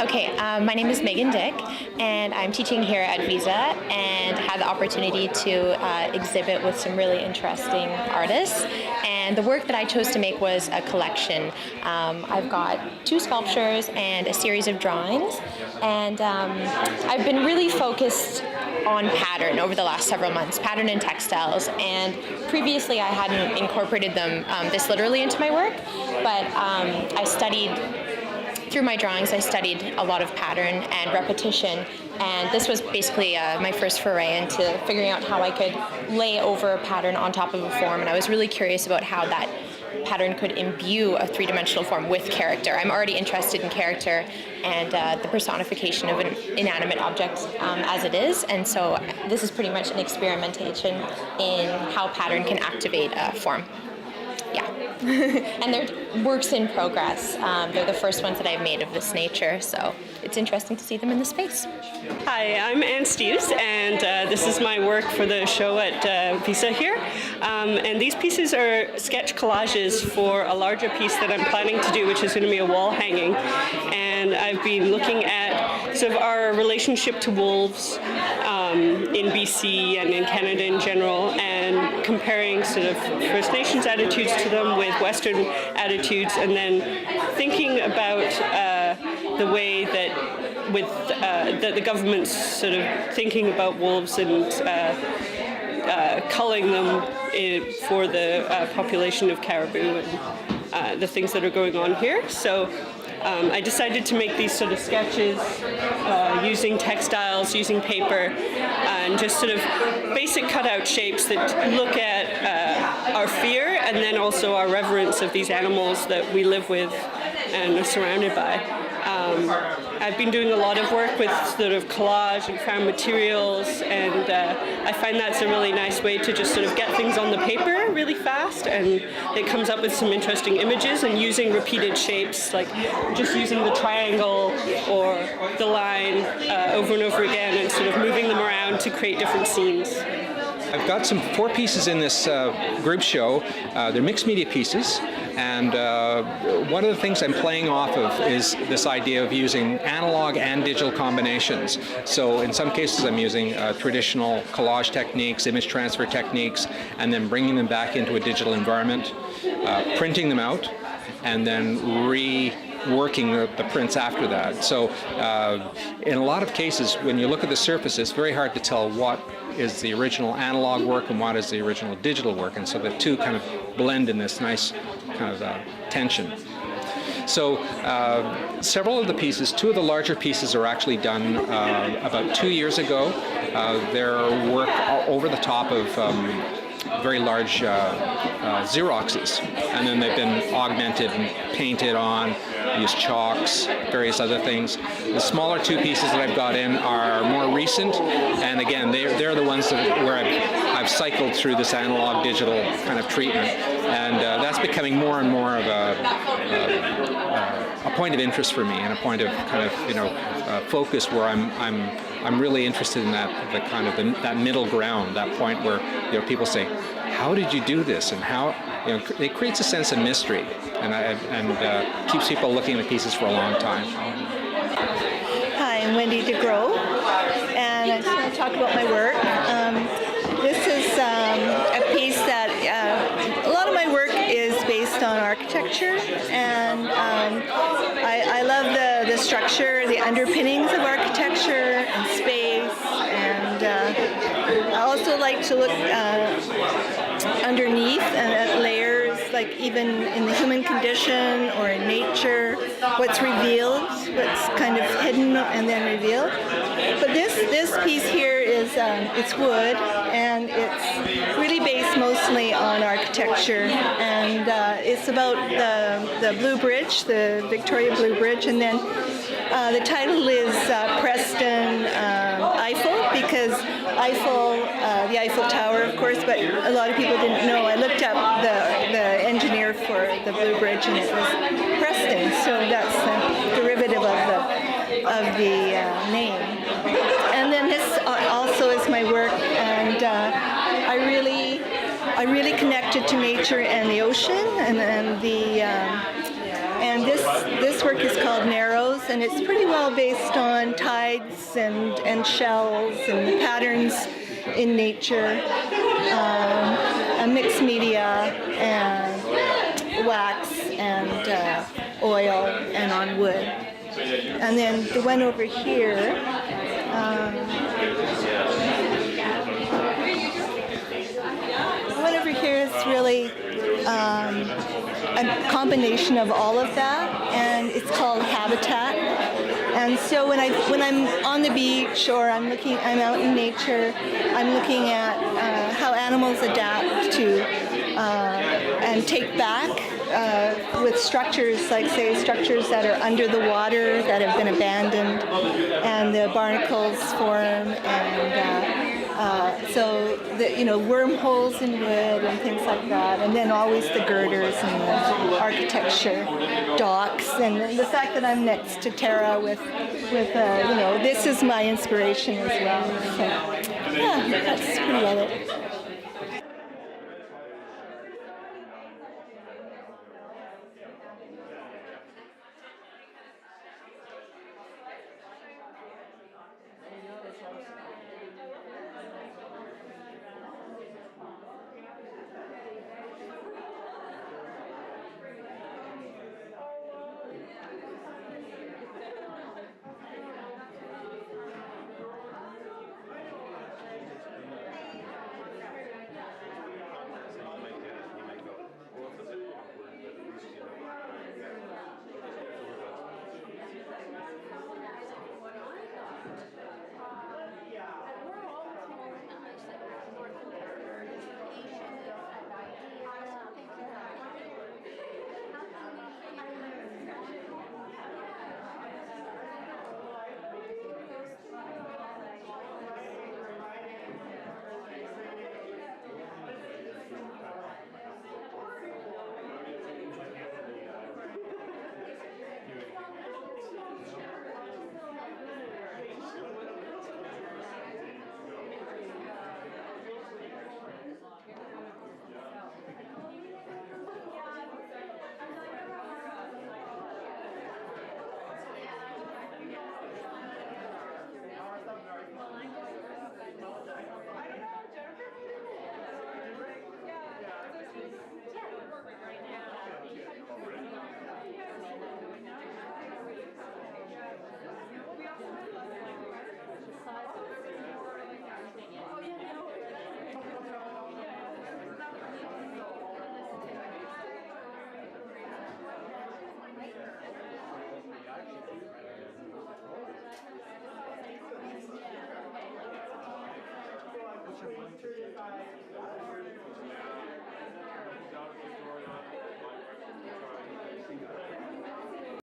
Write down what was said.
Okay, my name is Megan Dick, and I'm teaching here at Visa, and had the opportunity to exhibit with some really interesting artists. And the work that I chose to make was a collection. I've got 2 sculptures and a series of drawings, and I've been really focused on pattern over the last several months, pattern in textiles, and previously I hadn't incorporated them this literally into my work, but I studied through my drawings, I studied a lot of pattern and repetition, and this was basically my first foray into figuring out how I could lay over a pattern on top of a form, and I was really curious about how that pattern could imbue a 3-dimensional form with character. I'm already interested in character and the personification of an inanimate object as it is, and so this is pretty much an experimentation in how pattern can activate a form. Yeah, and they're works in progress. They're the first ones that I've made of this nature, so it's interesting to see them in the space. Hi, I'm Ann Steves, and this is my work for the show at Visa here. And these pieces are sketch collages for a larger piece that I'm planning to do, which is going to be a wall hanging. And I've been looking at sort of our relationship to wolves in BC and in Canada in general, and comparing sort of First Nations attitudes to them with Western attitudes, and then thinking about the way that that the government's sort of thinking about wolves and culling them for the population of caribou and the things that are going on here. So I decided to make these sort of sketches using textiles, using paper, and just sort of basic cutout shapes that look at our fear and then also our reverence of these animals that we live with and are surrounded by. I've been doing a lot of work with sort of collage and found materials, and I find that's a really nice way to just sort of get things on the paper really fast, and it comes up with some interesting images, and using repeated shapes, like just using the triangle or the line over and over again and sort of moving them around to create different scenes. I've got 4 pieces in this group show. They're mixed media pieces, and one of the things I'm playing off of is this idea of using analog and digital combinations. So in some cases I'm using traditional collage techniques, image transfer techniques, and then bringing them back into a digital environment, printing them out, and then reworking the prints after that. So in a lot of cases, when you look at the surface, it's very hard to tell what is the original analog work and what is the original digital work, and so the two kind of blend in this nice kind of tension. So several of the pieces, 2 of the larger pieces are actually done about 2 years ago. They're work over the top of very large Xeroxes, and then they've been augmented and painted on, used chalks, various other things. The smaller 2 pieces that I've got in are more recent, and again, they're the ones where I've cycled through this analog digital kind of treatment, and that's becoming more and more of a point of interest for me, and a point of kind of focus where I'm really interested in that middle ground, that point where people say, how did you do this, and how it creates a sense of mystery, and keeps people looking at pieces for a long time. Hi, I'm Wendy DeGros, and I just want to talk about my work. This is a piece that a lot of my work is based on architecture, and I love the structure, the underpinnings of architecture and space, and I also like to look underneath and at layers, like even in the human condition or in nature, what's revealed, what's kind of hidden and then revealed. But this piece here is it's wood, and it's really based mostly on architecture, and it's about the Blue Bridge, the Victoria Blue Bridge, and then the title is Preston Eiffel, because Eiffel, the Eiffel Tower, of course, but a lot of people didn't know. I looked up the engineer for the Blue Bridge, and it was Preston, so that's a derivative of the name. And then this also is my work, and I really connected to nature and the ocean, and And this work is called Narrows, and it's pretty well based on tides and shells and the patterns in nature, a mixed media and wax and oil and on wood. And then the one over here, is really a combination of all of that, and it's called Habitat. And so when I'm on the beach or I'm out in nature, I'm looking at how animals adapt to and take back with structures, like say structures that are under the water that have been abandoned, and the barnacles form, and so the wormholes in wood and things like that, and then always the girders and the architecture, docks, and the fact that I'm next to Tara with this is my inspiration as well. So yeah, that's pretty well it.